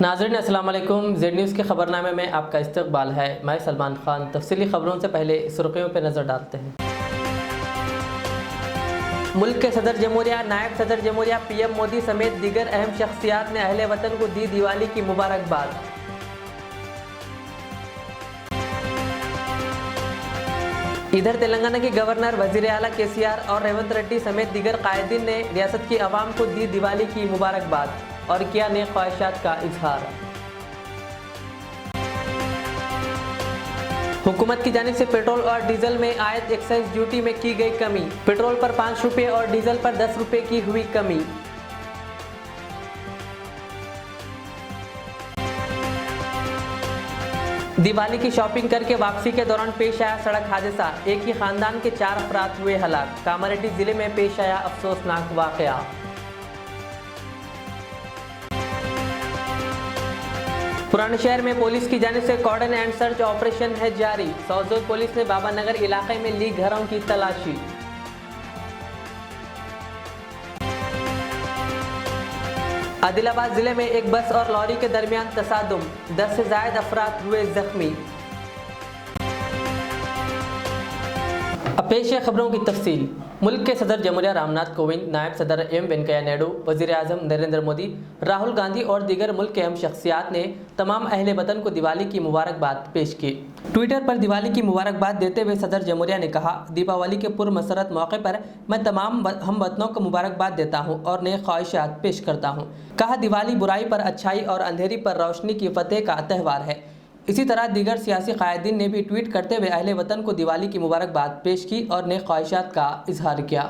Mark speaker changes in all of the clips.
Speaker 1: नाज़रीन अस्सलाम वालेकुम। ज़ेड न्यूज़ के खबरनामे में आपका इस्तकबाल है। मैं सलमान खान। तफसीली खबरों से पहले सुर्खियों पर नज़र डालते हैं। मुल्क के सदर जमहूरिया, नायब सदर जमहूरिया, पीएम मोदी समेत दीगर अहम शख्सियात ने अहले वतन को दी दिवाली की मुबारकबाद। इधर तेलंगाना के गवर्नर, वजीर आला केसीआर और रेवंत रेड्डी समेत दीगर कायदीन ने रियासत की आवाम को दी दिवाली की मुबारकबाद और किया नेक ख्वाहिशात का इजहार। हुकूमत की जानिब से पेट्रोल और डीजल में आयत एक्साइज ड्यूटी में की गई कमी। पेट्रोल पर 5 रुपये और डीजल पर 10 रुपये की हुई कमी। दिवाली की शॉपिंग करके वापसी के दौरान पेश आया सड़क हादसा। एक ही खानदान के 4 अफराद हुए हलाक। कामारेड्डी जिले में पेश आया अफसोसनाक वाकया। पुराने शहर में पुलिस की जानिब से कॉर्डन एंड सर्च ऑपरेशन है जारी। सौजोर पुलिस ने बाबा नगर इलाके में ली घरों की तलाशी। आदिलाबाद जिले में एक बस और लॉरी के दरमियान तसादुम, 10 से ज़ायद अफराद हुए जख्मी। अब पेश है खबरों की तफसील। मुल्क के सदर जमहूरिया रामनाथ कोविंद, नायब सदर एम वेंकैया नायडू, वज़ीर आज़म नरेंद्र मोदी, राहुल गांधी और दीगर मुल्क के अहम शख्सियात ने तमाम अहले वतन को दिवाली की मुबारकबाद पेश की। ट्विटर पर दिवाली की मुबारकबाद देते हुए सदर जमहूरिया ने कहा, दीपावली के पुरमसरत मौके पर मैं तमाम हम वतनों को मुबारकबाद देता हूँ और नए ख्वाहिशात पेश करता हूँ। कहा, दिवाली बुराई पर अच्छाई और अंधेरी पर रोशनी की फतेह का त्यौहार है। इसी तरह दीगर सियासी कायदीन ने भी ट्वीट करते हुए अहले वतन को दिवाली की मुबारकबाद पेश की और नए ख्वाहिशात का इजहार किया।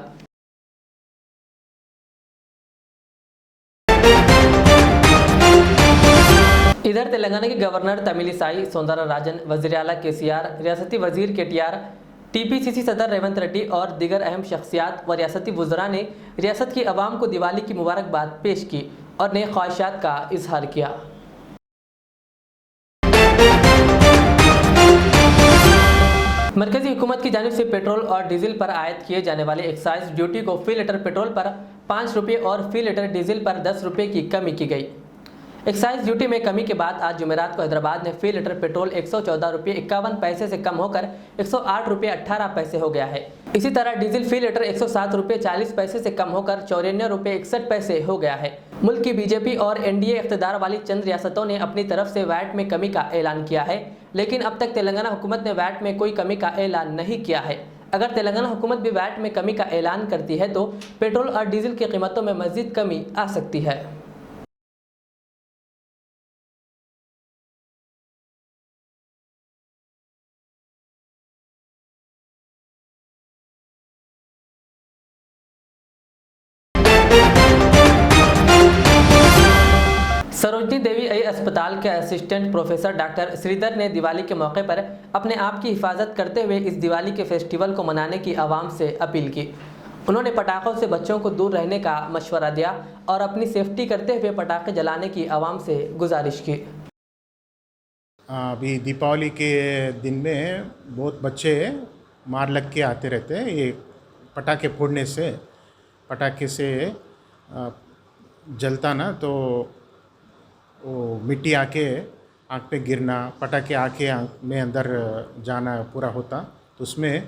Speaker 1: इधर तेलंगाना के गवर्नर तमिलिसाई सौंदरराजन, वज़ीर आला केसीआर, रियासती वज़ीर केटीआर, टीपीसीसी सदर रेवंत रेड्डी और दीगर अहम शख्सियात व रियासती वुज़रा ने रियासत की आवाम को दिवाली की मुबारकबाद पेश की और नए ख्वाहिशात का इजहार किया। मरकजी हुकूमत की जानिब से पेट्रोल और डीजल पर आयद किए जाने वाले एक्साइज ड्यूटी को फी लीटर पेट्रोल पर 5 रुपये और फी लीटर डीजल पर 10 रुपये की कमी की गई। एक्साइज ड्यूटी में कमी के बाद आज जुमेरात को हैदराबाद में फी लीटर पेट्रोल 114 रुपये 51 पैसे से कम होकर 108 रुपये 18 पैसे हो गया है। इसी तरह डीजल फी लीटर 107 रुपये 40 पैसे से कम होकर 94 रुपये 61 पैसे हो गया है। मुल्क की बीजेपी और एनडीए इख्तिदार वाली चंद रियासतों ने अपनी तरफ से वैट में कमी का ऐलान किया है, लेकिन अब तक तेलंगाना हुकूमत ने वैट में कोई कमी का ऐलान नहीं किया है। अगर तेलंगाना हुकूमत भी वैट में कमी का ऐलान करती है तो पेट्रोल और डीजल की कीमतों में मज़ीद कमी आ सकती है। सरोजनी देवी आई अस्पताल के असिस्टेंट प्रोफेसर डॉक्टर श्रीधर ने दिवाली के मौके पर अपने आप की हिफाजत करते हुए इस दिवाली के फेस्टिवल को मनाने की आवाम से अपील की। उन्होंने पटाखों से बच्चों को दूर रहने का मशवरा दिया और अपनी सेफ्टी करते हुए पटाखे जलाने की आवाम से गुजारिश की।
Speaker 2: अभी दीपावली के दिन में बहुत बच्चे मार लग के आते रहते हैं। ये पटाखे फोड़ने से, पटाखे से जलता ना तो वो मिट्टी आके आँख पे गिरना, पटाखे आके आँख में अंदर जाना पूरा होता, तो उसमें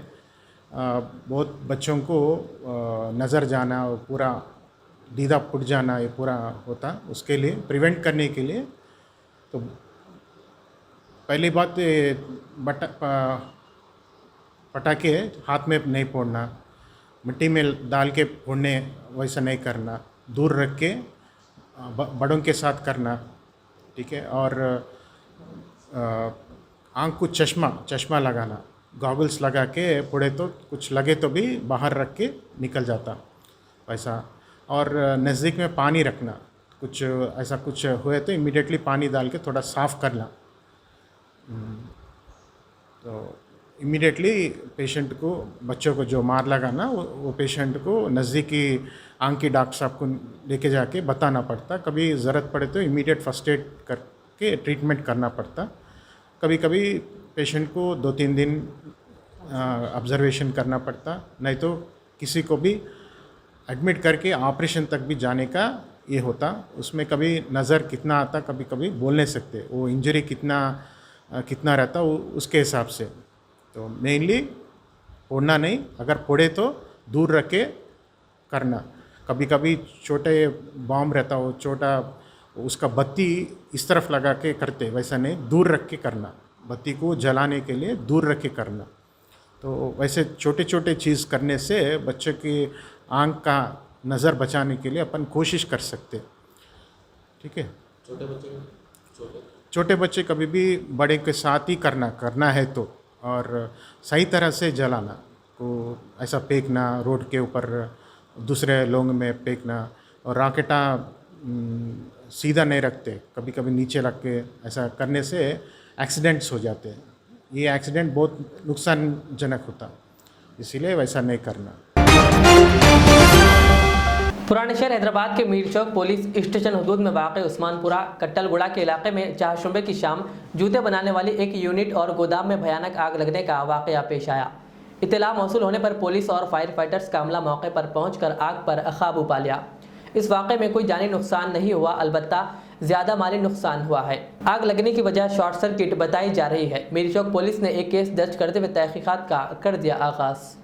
Speaker 2: बहुत बच्चों को नज़र जाना और पूरा दीदा फुट जाना ये पूरा होता। उसके लिए प्रिवेंट करने के लिए तो पहली बात पटाखे हाथ में नहीं फोड़ना, मिट्टी में डाल के फोड़ने वैसा नहीं करना, दूर रख के बड़ों के साथ करना, ठीक है। और आँख को चश्मा लगाना, गॉगल्स लगा के फोड़े तो कुछ लगे तो भी बाहर रख के निकल जाता वैसा। और नज़दीक में पानी रखना, कुछ ऐसा कुछ हुए तो इमीडिएटली पानी डाल के थोड़ा साफ़ करना। तो इमीडिएटली पेशेंट को, बच्चों को जो मार लगा ना वो पेशेंट को नज़दीकी आँख की डॉक्टर साहब को लेके जाके बताना पड़ता। कभी ज़रूरत पड़े तो इमीडिएट फर्स्ट एड करके ट्रीटमेंट करना पड़ता। कभी कभी पेशेंट को 2-3 दिन ऑब्जर्वेशन करना पड़ता, नहीं तो किसी को भी एडमिट करके ऑपरेशन तक भी जाने का ये होता, उसमें कभी नज़र कितना आता, कभी कभी बोल नहीं सकते, वो इंजरी कितना रहता उसके हिसाब से। तो मेनली फोड़ना नहीं, अगर फोड़े तो दूर रख के करना। कभी कभी छोटे बॉम्ब रहता, वो छोटा उसका बत्ती इस तरफ लगा के करते, वैसा नहीं, दूर रख के करना, बत्ती को जलाने के लिए दूर रख के करना। तो वैसे छोटे छोटे चीज़ करने से बच्चे की आँख का नज़र बचाने के लिए अपन कोशिश कर सकते, ठीक है। छोटे बच्चे कभी भी बड़े के साथ ही करना है तो, और सही तरह से जलाना को, ऐसा फेंकना रोड के ऊपर दूसरे लोग में फेंकना, और राकेटा सीधा नहीं रखते, कभी कभी नीचे रख के, ऐसा करने से एक्सीडेंट्स हो जाते हैं। ये एक्सीडेंट बहुत नुकसानजनक होता, इसीलिए वैसा नहीं करना।
Speaker 1: पुराने शहर हैदराबाद के मीर चौक पुलिस स्टेशन हदूद में वाक़ उस्मानपुरा कट्टलगुड़ा के इलाके में चारशुबे की शाम जूते बनाने वाली एक यूनिट और गोदाम में भयानक आग लगने का वाक़या पेश आया। इत्तला मौसूल होने पर पुलिस और फायर फाइटर्स का अमला मौके पर पहुंचकर आग पर काबू पा लिया। इस वाक़े में कोई जानी नुकसान नहीं हुआ, अलबत्ता ज़्यादा माली नुकसान हुआ है। आग लगने की वजह शॉर्ट सर्किट बताई जा रही है। मीर चौक पुलिस ने एक केस दर्ज करते हुए तहकीकात का कर दिया आगाज़।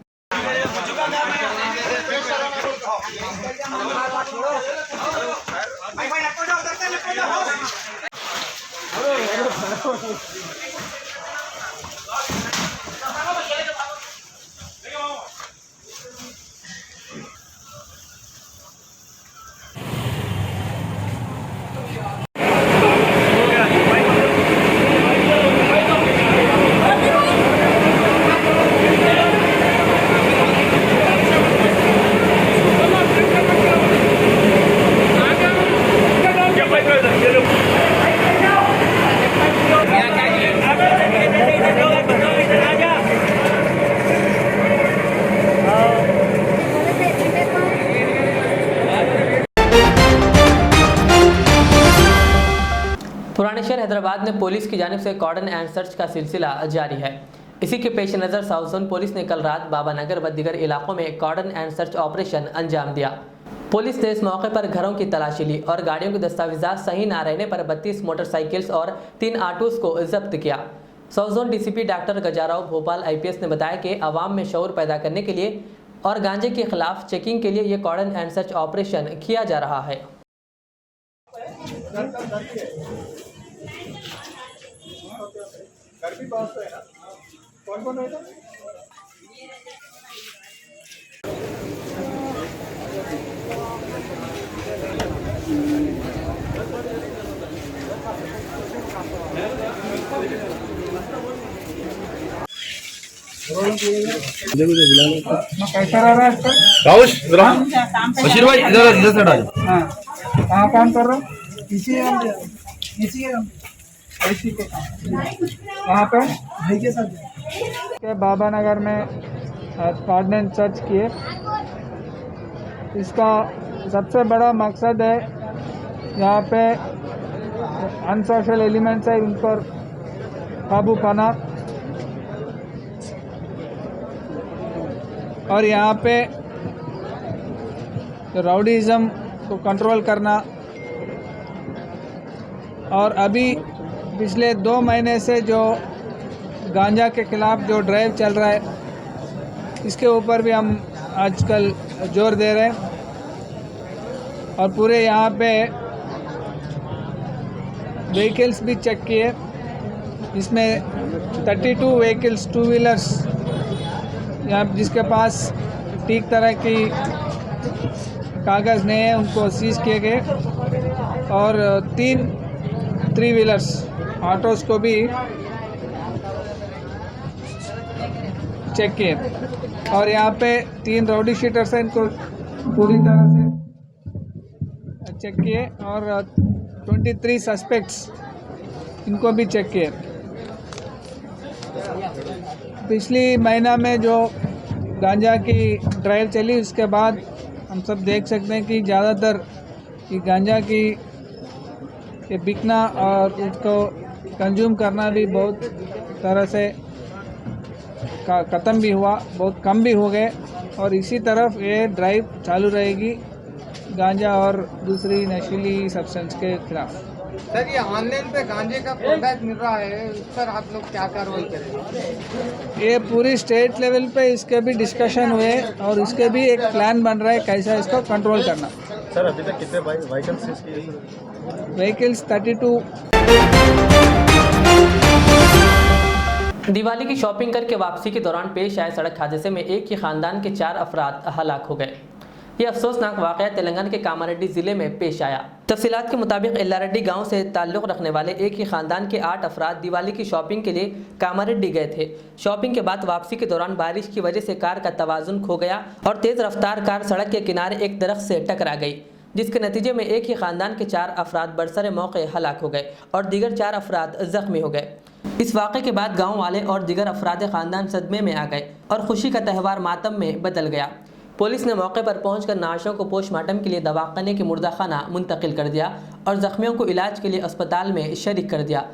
Speaker 1: पुराने शहर हैदराबाद में पुलिस की जानिब से कॉर्डन एंड सर्च का सिलसिला जारी है। इसी के पेश नज़र साउथ जोन पुलिस ने कल रात बाबा नगर व दीगर इलाकों में कॉर्डन एंड सर्च ऑपरेशन अंजाम दिया। पुलिस ने इस मौके पर घरों की तलाशी ली और गाड़ियों के दस्तावेजात सही न रहने पर 32 मोटरसाइकिल्स और 3 ऑटोज को जब्त किया। South zone DCP doctor Gajarao Bhopal IPS ने बताया कि आवाम में शऊर पैदा करने के लिए और गांजे के खिलाफ चेकिंग के लिए ये कॉर्डन एंड सर्च ऑपरेशन किया जा रहा है। कौन रहेगा?
Speaker 3: कैसा रह रहा है इसका? बशीर भाई इधर से डाल। हाँ, कहाँ काम कर रहा हूँ? इसी के वहाँ पे भाई के साथ के बाबा नगर में कॉर्डन सर्च किए। इसका सबसे बड़ा मकसद है यहाँ पे अनसोशल एलिमेंट्स है, उन पर काबू पाना और यहाँ पे राउडीज़म को कंट्रोल करना। और अभी पिछले 2 महीने से जो गांजा के खिलाफ जो ड्राइव चल रहा है, इसके ऊपर भी हम आजकल जोर दे रहे हैं। और पूरे यहाँ पे व्हीकल्स भी चेक किए, इसमें 32 व्हीकल्स 2 व्हीलर्स यहाँ जिसके पास ठीक तरह की कागज़ नहीं है उनको सीज किए गए और 3 3 व्हीलर्स ऑटोज़ को भी चेक किए। और यहाँ पे 3 राउडी शीटर्स हैं, इनको पूरी तरह से चेक किए और 23 सस्पेक्ट्स इनको भी चेक किए। पिछली महीना में जो गांजा की ड्राइव चली उसके बाद हम सब देख सकते हैं कि ज़्यादातर ये गांजा की ये बिकना और उसको कंज्यूम करना भी बहुत तरह से ख़त्म भी हुआ, बहुत कम भी हो गए। और इसी तरफ ये ड्राइव चालू रहेगी। गांजा और दूसरी नशीली सब्सटेंस के खिलाफ।
Speaker 4: सर, ये ऑनलाइन पे गांजे का प्रोडक्ट मिल रहा है, इस पर आप लोग क्या कार्रवाई करेंगे?
Speaker 3: ये पूरी स्टेट लेवल पे इसके भी डिस्कशन हुए और इसके भी एक प्लान बन रहा है कैसा इसको कंट्रोल करना।
Speaker 5: सर, अभी तक कितने व्हीकल्स सीज किए?
Speaker 3: व्हीकल्स 32।
Speaker 1: दिवाली की शॉपिंग करके वापसी के दौरान पेश आए सड़क हादसे में एक ही खानदान के 4 अफराद हलाक हो गए। ये अफसोसनाक वाक़या तेलंगाना के कामारेड्डी जिले में पेश आया। तफसीलात के मुताबिक एल्लारेड्डी गांव से ताल्लुक़ रखने वाले एक ही खानदान के 8 अफराद दिवाली की शॉपिंग के लिए कामारेड्डी गए थे। शॉपिंग के बाद वापसी के दौरान बारिश की वजह से कार का तवाज़ुन खो गया और तेज़ रफ्तार कार सड़क के किनारे एक दरख्त से टकरा गई, जिसके नतीजे में एक ही खानदान के 4 अफराद बरसरे मौके हलाक हो गए और दीगर 4 अफराद जख्मी हो गए। इस वाक़े के बाद गाँव वाले और दीगर अफराद खानदान सदमे में आ गए और खुशी का त्यौहार मातम में बदल गया। पुलिस ने मौके पर पहुंचकर नाशों को पोस्टमार्टम के लिए दवाखाने के मुर्दाखाना मुंतकिल कर दिया और जख्मियों को इलाज के लिए अस्पताल में शरीक कर दिया।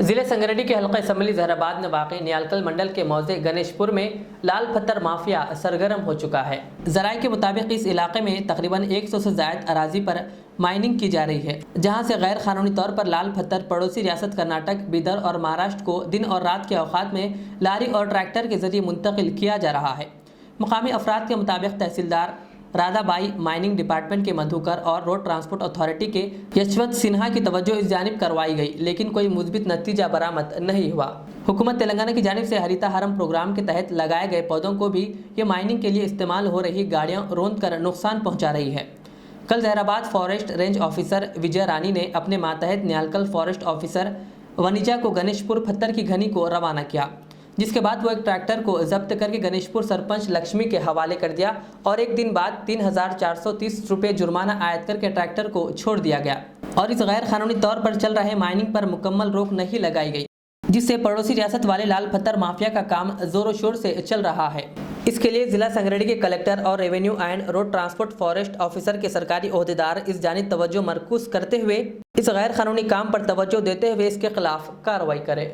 Speaker 1: जिले संगरेडी के हल्का असम्बली जहराबाद में वाक़ नियालकल मंडल के मौजे गणेशपुर में लाल पत्थर माफिया सरगर्म हो चुका है। जराये के मुताबिक इस इलाके में तकरीबन 100 से ज़ायद अराजी पर माइनिंग की जा रही है, जहां से गैर कानूनी तौर पर लाल पत्थर पड़ोसी रियासत कर्नाटक, बिदर और महाराष्ट्र को दिन और रात के औकात में लारी और ट्रैक्टर के जरिए मुंतकिल किया जा रहा है। मुकामी अफराद के मुताबिक तहसीलदार राधाबाई, माइनिंग डिपार्टमेंट के मधुकर और रोड ट्रांसपोर्ट अथॉरिटी के यशवंत सिन्हा की तवज्जो इस जानिब करवाई गई, लेकिन कोई मुस्बित नतीजा बरामद नहीं हुआ। हुकूमत तेलंगाना की जानिब से हरिता हरम प्रोग्राम के तहत लगाए गए पौधों को भी ये माइनिंग के लिए इस्तेमाल हो रही गाड़ियां रौंद कर नुकसान पहुंचा रही है। कल जहराबाद फॉरेस्ट रेंज ऑफिसर विजय रानी ने अपने मातहत न्यालकल फॉरेस्ट ऑफिसर वनिजा को गणेशपुर पत्थर की घनी को रवाना किया, जिसके बाद वो एक ट्रैक्टर को जब्त करके गणेशपुर सरपंच लक्ष्मी के हवाले कर दिया और एक दिन बाद 3430 रुपये जुर्माना आयद करके ट्रैक्टर को छोड़ दिया गया और इस गैर कानूनी तौर पर चल रहे माइनिंग पर मुकम्मल रोक नहीं लगाई गई, जिससे पड़ोसी रियासत वाले लाल पत्थर माफिया का काम जोरों शोर से चल रहा है। इसके लिए जिला संगरेडी के कलेक्टर और revenue and road transport forest officer के सरकारी ओहदेदार इस जानिब तवज्जो मरकूज करते हुए इस गैर कानूनी काम पर तवज्जो देते हुए इसके खिलाफ कार्रवाई करें।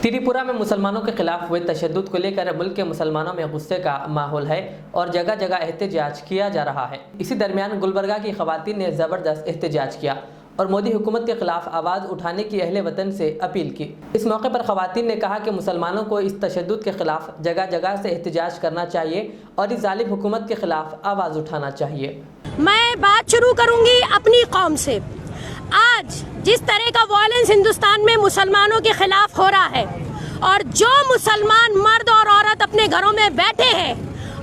Speaker 1: त्रिपुरा में मुसलमानों के खिलाफ हुए तशद्दुद को लेकर मुल्क के मुसलमानों में गुस्से का माहौल है और जगह जगह एहतजाज किया जा रहा है। इसी दरमियान गुलबर्गा की खवातीन ने ज़बरदस्त एहतजाज किया और मोदी हुकूमत के खिलाफ आवाज़ उठाने की अहले वतन से अपील की। इस मौके पर खवातीन ने कहा कि मुसलमानों को इस तशद्दुद के खिलाफ जगह जगह से एहतजाज करना चाहिए और इस जालिम हुकूमत के खिलाफ आवाज़ उठाना चाहिए।
Speaker 6: मैं बात शुरू करूंगी अपनी कौम से। आज जिस तरह का वायलेंस हिंदुस्तान में मुसलमानों के खिलाफ हो रहा है और जो मुसलमान मर्द और औरत अपने घरों में बैठे हैं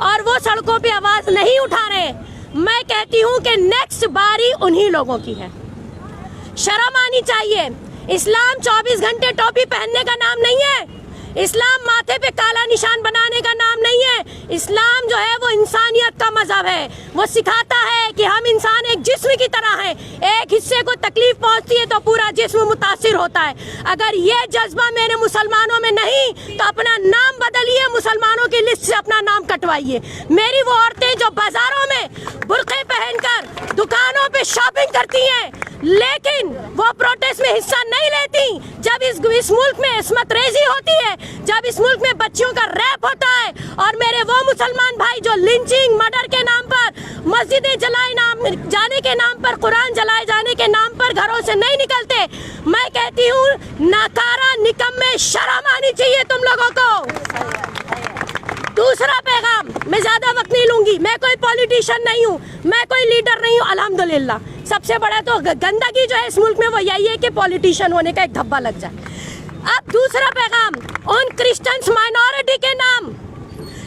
Speaker 6: और वो सड़कों पे आवाज नहीं उठा रहे, मैं कहती हूँ कि नेक्स्ट बारी उन्हीं लोगों की है। शर्म आनी चाहिए। इस्लाम 24 घंटे टोपी पहनने का नाम नहीं है। इस्लाम माथे पे काला निशान बनाने का नाम नहीं है। इस्लाम जो है वो इंसानियत का मजहब है। वो सिखाता है कि हम इंसान एक जिस्म की तरह हैं, एक हिस्से को तकलीफ पहुंचती है तो पूरा जिस्म मुतासिर होता है। अगर ये जज्बा मेरे मुसलमानों में नहीं तो अपना नाम बदलिए, मुसलमानों की लिस्ट से अपना नाम कटवाइए। मेरी वो औरतें जो बाजारों में बुर्के पहनकर दुकानों पे शॉपिंग करती हैं, लेकिन वो प्रोटेस्ट में हिस्सा नहीं लेती। जब इस मुल्क में इस्मत रेजी होती है, जब इस मुल्क में बच्चियों का रैप होता है, और मेरे वो मुसलमान भाई जो लिंचिंग, मर्डर के नाम पर, मस्जिदें जाने के नाम पर, कुरान जलाए जाने के नाम पर घरों से नहीं निकलते, मैं कहती हूँ नाकारा, निकम्मे, शर्म आनी चाहिए तुम लोगों को। दूसरा पैगाम, मैं ज्यादा वक्त नहीं लूंगी, मैं कोई पॉलिटिशियन नहीं हूँ, मैं कोई लीडर नहीं हूँ, अल्हम्दुलिल्लाह। सबसे बड़ा तो गंदगी जो है इस मुल्क में वो यही है कि पॉलिटिशियन होने का एक धब्बा लग जाए। अब दूसरा पैगाम, उन क्रिश्चियंस माइनॉरिटी के नाम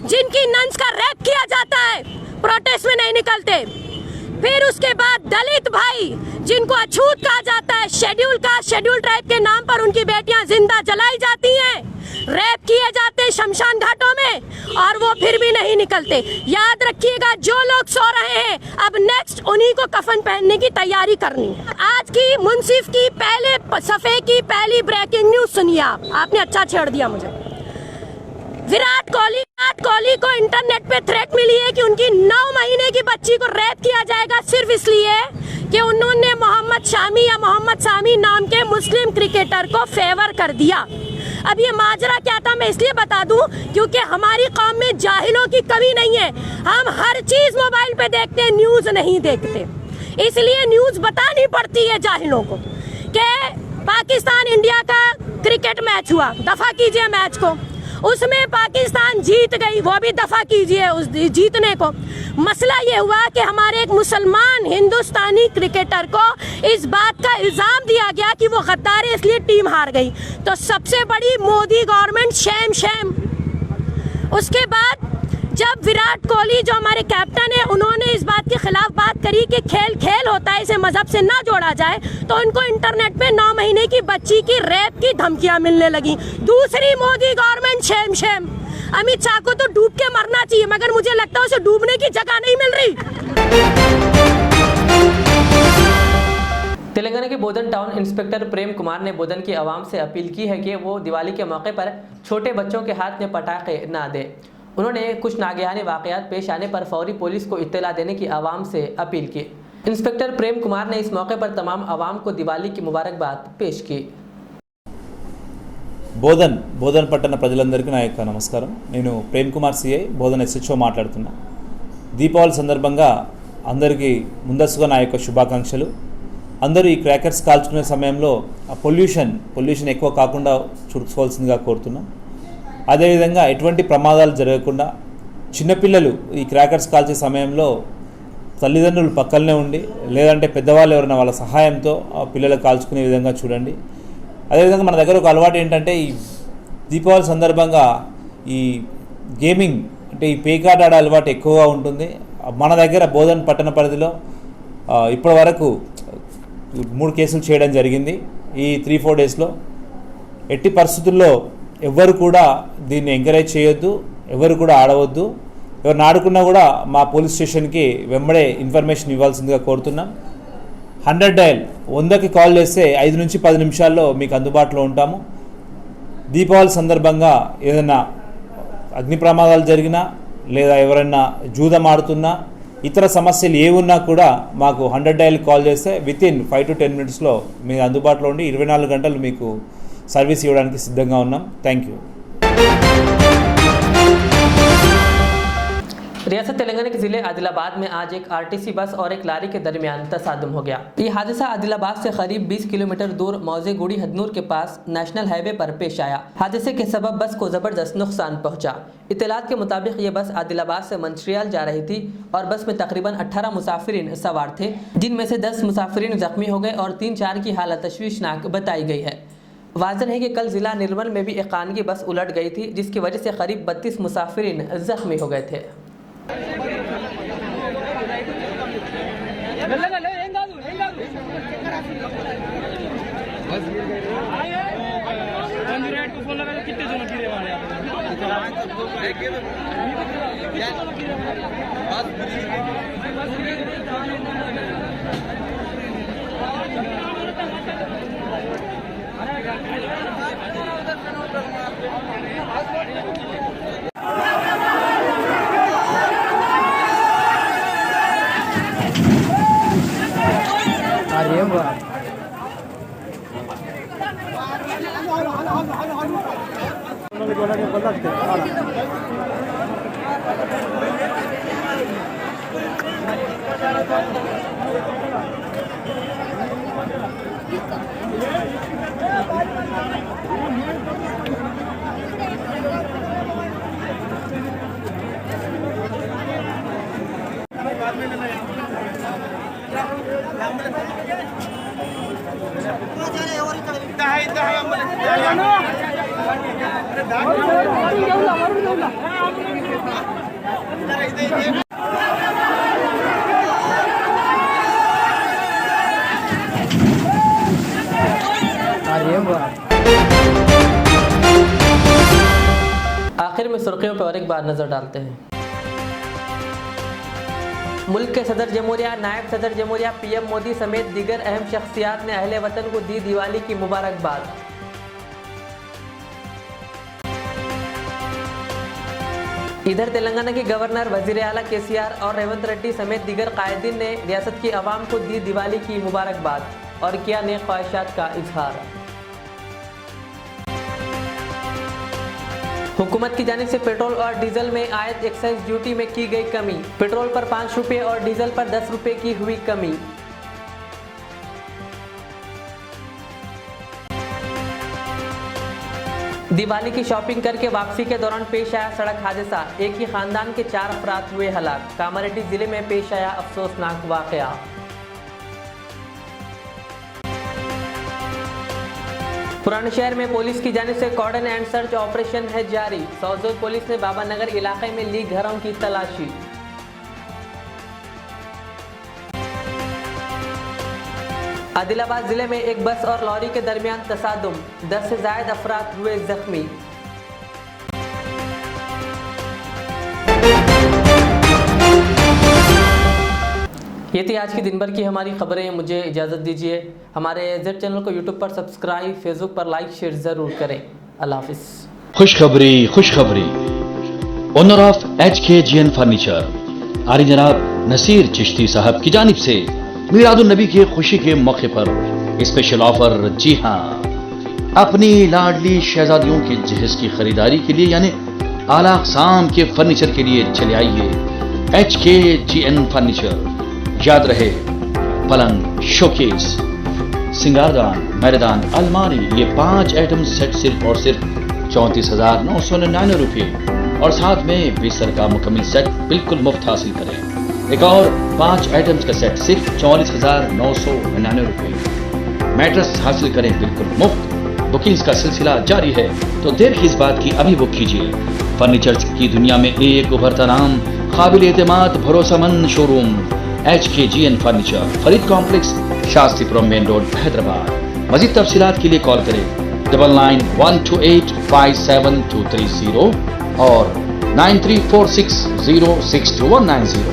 Speaker 6: जिनकी नन्स का रैप किया जाता है, प्रोटेस्ट में नहीं निकलते। फिर उसके बाद दलित भाई जिनको अछूत कहा जाता है, शेड्यूल कास्ट, शेड्यूल ट्राइब के नाम पर उनकी बेटियां जिंदा जलाई जाती हैं, रैप किए जाते हैं शमशान घाटों में, और वो फिर भी नहीं निकलते। याद रखिएगा, जो लोग सो रहे हैं अब नेक्स्ट उन्हीं को कफन पहनने की तैयारी करनी है। आज की मुंसिफ की पहले सफे की पहली ब्रेकिंग न्यूज सुनिए। आपने अच्छा छेड़ दिया मुझे। विराट कोहली को इंटरनेट पे थ्रेट मिली है कि उनकी 9 महीने की बच्ची को रेप किया जाएगा, सिर्फ इसलिए कि उन्होंने मोहम्मद शामी नाम के मुस्लिम क्रिकेटर को फेवर कर दिया। अब ये माजरा क्या था मैं इसलिए बता दूं क्योंकि हमारी कौम में जाहिलों की कमी नहीं है। हम हर चीज मोबाइल पे देखते हैं, न्यूज नहीं देखते, इसलिए न्यूज बतानी पड़ती है जाहिलों को कि पाकिस्तान इंडिया का क्रिकेट मैच हुआ, दफा कीजिए मैच को, उसमें पाकिस्तान जीत गई, वो भी दफा कीजिए उस जीतने को। मसला ये हुआ कि हमारे एक मुसलमान हिंदुस्तानी क्रिकेटर को इस बात का इल्जाम दिया गया कि वो गद्दार है इसलिए टीम हार गई। तो सबसे बड़ी मोदी गवर्नमेंट, शेम। उसके बाद जब विराट कोहली जो हमारे कैप्टन है, उन्होंने इस बात के खिलाफ बात करी कि खेल होता है, इसे मजहब से ना जोड़ा जाए, तो उनको इंटरनेट पे 9 महीने की बच्ची की रेप की धमकियां मिलने लगी। दूसरी मोदी गवर्नमेंट, शेम। अमित शाह को तो डूब के मरना चाहिए, मगर मुझे लगता है उसे डूबने की जगह नहीं मिल रही।
Speaker 1: तेलंगाना के बोधन टाउन इंस्पेक्टर प्रेम कुमार ने बोधन की आवाम से अपील की है कि वो दिवाली के मौके पर छोटे बच्चों के हाथ में पटाखे ना दें। उन्होंने कुछ नागहानी वाकयात पेश आने पर फौरी पुलिस को इत्तला देने की आवाम से अपील की। इंस्पेक्टर प्रेम कुमार ने इस मौके पर तमाम आवाम को दिवाली की मुबारकबाद पेश की।
Speaker 7: బోధన్ పట్టణ ప్రజలందరికీ నా యొక్క నమస్కారం. నేను ప్రేమ్ కుమార్ సిఐ బోధన్ SHO మాట్లాడుతున్నా. దీపావళి సందర్భంగా అందరికీ ముందస్తుగా నా యొక్క శుభాకాంక్షలు. అందరూ ఈ క్రాకర్స్ కాల్చుకునే సమయంలో ఆ పొల్యూషన్ ఎక్కువ కాకుండా చూసుకోవాల్సిందిగా కోరుతున్నాం. అదేవిధంగా ఎటువంటి ప్రమాదాలు జరగకుండా చిన్నపిల్లలు ఈ క్రాకర్స్ కాల్చే సమయంలో తల్లిదండ్రులు పక్కనే ఉండి లేదంటే పెద్దవాళ్ళు ఎవరైనా వాళ్ళ సహాయంతో ఆ పిల్లలు కాల్చుకునే విధంగా చూడండి. అదేవిధంగా మన దగ్గర ఒక అలవాటు ఏంటంటే ఈ దీపావళి సందర్భంగా ఈ గేమింగ్ అంటే ఈ పేకాట ఆడే అలవాటు ఎక్కువగా ఉంటుంది. మన దగ్గర బోధన్ పట్టణ పరిధిలో ఇప్పటి వరకు 3 కేసులు చేయడం జరిగింది ఈ 3-4 డేస్లో. ఎట్టి పరిస్థితుల్లో ఎవరు కూడా దీన్ని ఎంకరేజ్ చేయొద్దు, ఎవరు కూడా ఆడవద్దు. ఎవరిని ఆడుకున్నా కూడా మా పోలీస్ స్టేషన్కి వెంబడే ఇన్ఫర్మేషన్ ఇవ్వాల్సిందిగా కోరుతున్నాం. 100 డయల్ 100కి కాల్ చేస్తే 5 నుంచి 10 నిమిషాల్లో మీకు అందుబాటులో ఉంటాము. దీపావళి సందర్భంగా ఏదైనా అగ్ని ప్రమాదాలు జరిగినా లేదా ఎవరైనా జూదం ఆడుతున్నా ఇతర సమస్యలు ఏమున్నా కూడా మాకు 100 డయల్ కాల్ చేస్తే వితిన్ 5 to 10 మినిట్స్లో మీరు అందుబాటులో ఉండి 24 గంటలు మీకు సర్వీస్ ఇవ్వడానికి సిద్ధంగా ఉన్నాం. Thank you.
Speaker 1: रियासत तेलंगाना के जिले आदिलाबाद में आज एक आरटीसी बस और एक लारी के दरमियान तसादुम हो गया। ये हादसा आदिलाबाद से करीब 20 किलोमीटर दूर मौजे-गुड़ी हदनूर के पास नेशनल हाईवे पर पेश आया। हादसे के सबब बस को जबरदस्त नुकसान पहुंचा। इत्तलात के मुताबिक ये बस आदिलाबाद से मंचिरियाल जा रही थी और बस में तकरीबन 18 मुसाफिरीन सवार थे, जिनमें से 10 मुसाफिरीन जख्मी हो गए और 3-4 की हालत तशवीशनाक बताई गई है। वाज़न है कि कल ज़िला निर्मल में भी एक खानगी बस उलट गई थी, जिसकी वजह से करीब 32 मुसाफिरीन जख्मी हो गए थे। आखिर में सुर्खियों पर और एक बार नजर डालते हैं। मुल्क के सदर जमहूरिया, नायब सदर जमहूरिया, पीएम मोदी समेत दीगर अहम शख्सियात ने अहले वतन को दी दिवाली की मुबारकबाद। इधर तेलंगाना के गवर्नर, वजीर आला केसीआर और रेवंत रेड्डी समेत दीगर कायदीन ने रियासत की आवाम को दी दिवाली की मुबारकबाद और किया नेक ख्वाहिशात का इजहार। हुकूमत की जानिब से पेट्रोल और डीजल में आयत एक्साइज ड्यूटी में की गई कमी। पेट्रोल पर 5 रुपये और डीजल पर 10 रुपये की हुई कमी। दिवाली की शॉपिंग करके वापसी के दौरान पेश आया सड़क हादसा। एक ही खानदान के 4 अफराद हुए हलाक। कामारेड्डी जिले में पेश आया अफसोसनाक वाकया। पुराने शहर में पुलिस की जानिब से कॉर्डन एंड सर्च ऑपरेशन है जारी। सौजोर पुलिस ने बाबा नगर इलाके में ली घरों की तलाशी। आदिलाबाद जिले में एक बस और लॉरी के दरमियान तसादुम, 10 से ज्यादा अफराद हुए जख्मी। ये थी आज की दिन भर की हमारी खबरें। मुझे इजाज़त दीजिए। हमारे जेड चैनल को यूट्यूब पर सब्सक्राइब, फेसबुक पर लाइक शेयर ज़रूर करें। अल्लाह हाफिज़।
Speaker 8: खुशखबरी ओनर ऑफ HKGN फर्नीचर आरी जनाब नसीर चिश्ती साहब की जानिब से मीलादुन नबी की खुशी के मौके पर स्पेशल ऑफर। जी हाँ, अपनी लाडली शहजादियों के जहेज की खरीदारी के लिए यानी आला अक़साम के फर्नीचर के लिए चले आइए HKGN फर्नीचर। याद रहे, पलंग, शोकेस, सिंगारदान, मैदान, अलमारी, ये 5 आइटम सेट सिर्फ और सिर्फ 34,999 रुपये और साथ में बिस्तर का मुकम्मल सेट बिल्कुल मुफ्त हासिल करें। एक और 5 आइटम्स का सेट सिर्फ 44,999 रुपये। मैट्रेस हासिल करें बिल्कुल मुफ्त। बुकिंग्स का सिलसिला जारी है, तो देर किस बात की, अभी बुक कीजिए। फर्नीचर की दुनिया में एक उभरता नाम, काबिल एतमाद भरोसेमंद showroom HKGN furniture, Farid complex, Shastripuram main road, Hyderabad. मजीद तफसीलात के लिए कॉल करें 9912857230 और 9346062190।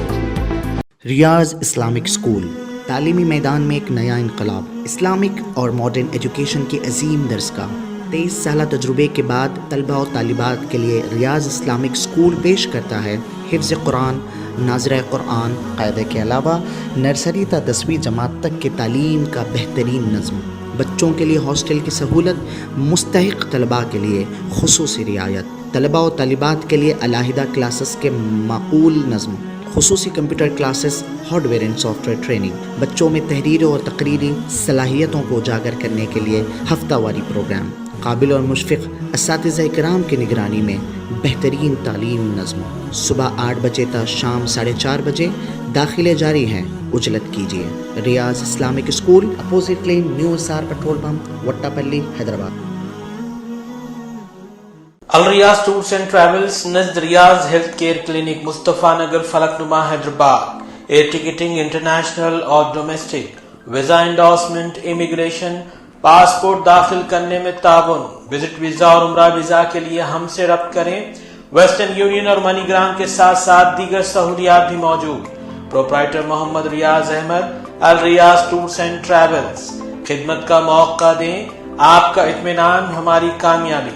Speaker 9: रियाज इस्लामिक स्कूल तालीमी मैदान में एक नया इनकलाब। इस्लामिक और मॉडर्न एजुकेशन की अजीम दरसगाह। 23 साल तजुर्बे के बाद तलबा और तालिबात के लिए रियाज इस्लामिक स्कूल पेश करता है हिफ्ज़ कुरान, नाज़िरा कुरान, क़ायदे के अलावा नर्सरी ता 10वीं जमात तक के तालीम का बेहतरीन नज़्म। बच्चों के लिए हॉस्टल की सहूलत, मुस्तहिक़ तलबा के लिए खुसूसी रियायत, तलबा और तालिबात के लिए अलहदा क्लासेस के माकूल नज़्म, खुसूसी computer classes, hardware and software training. बच्चों में तहरीर और तकरीरी सलाहियतों को उजागर करने के लिए हफ्तावारी प्रोग्राम। काबिल और मुशफ़िक़ असातिज़ा इकराम की निगरानी में बेहतरीन तालीम नज़्म। सुबह 8 बजे तक शाम 4:30 बजे दाखिले जारी हैं। उजलत कीजिए। Riyaz Islamic school, opposite lane, new SR petrol pump, Vattapalli, Hyderabad.
Speaker 10: Al Riyaz tours and travels नज़द Riyaz health care clinic, Mustafa Nagar, Falaknuma, Hyderabad. Air ticketing international और domestic, visa endorsement, immigration, passport दाखिल करने में ताउन, विजिट वीजा और उम्रा वीजा के लिए हमसे रब्त करें। वेस्टर्न यूनियन और मनीग्राम के साथ साथ दीगर सहूलियात भी मौजूद। Proprietor Mohammad Riyaz Ahmad, Al Riyaz tours and travels. खिदमत का मौका दें, आपका इत्मीनान हमारी कामयाबी।